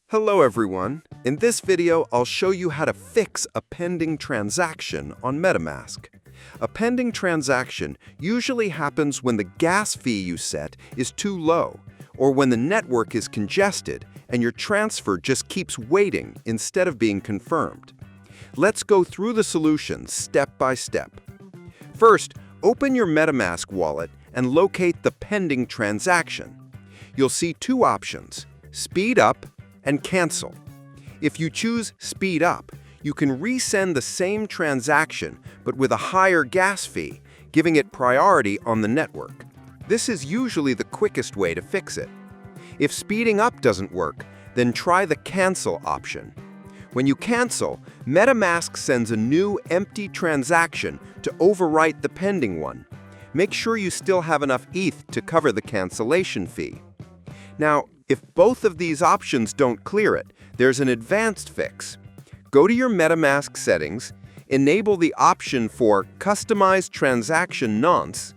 Hello everyone. In this video, I'll show you how to fix a pending transaction on MetaMask. A pending transaction usually happens when the gas fee you set is too low, or when the network is congested and your transfer just keeps waiting instead of being confirmed. Let's go through the solutions step by step. First, open your MetaMask wallet and locate the pending transaction. You'll see two options: speed up and cancel. If you choose speed up, you can resend the same transaction but with a higher gas fee, giving it priority on the network. This is usually the quickest way to fix it. If speeding up doesn't work, then try the cancel option. When you cancel, MetaMask sends a new empty transaction to overwrite the pending one. Make sure you still have enough ETH to cover the cancellation fee. Now, if both of these options don't clear it, there's an advanced fix. Go to your MetaMask settings, enable the option for Customize Transaction Nonce,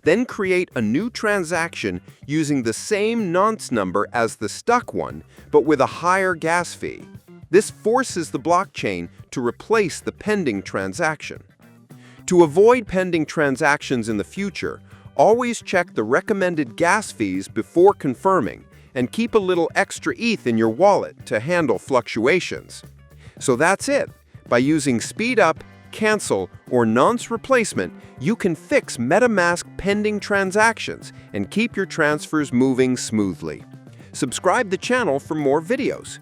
then create a new transaction using the same nonce number as the stuck one, but with a higher gas fee. This forces the blockchain to replace the pending transaction. To avoid pending transactions in the future, always check the recommended gas fees before confirming, and keep a little extra ETH in your wallet to handle fluctuations. So that's it. By using speed up, cancel, or nonce replacement, you can fix MetaMask pending transactions and keep your transfers moving smoothly. Subscribe the channel for more videos.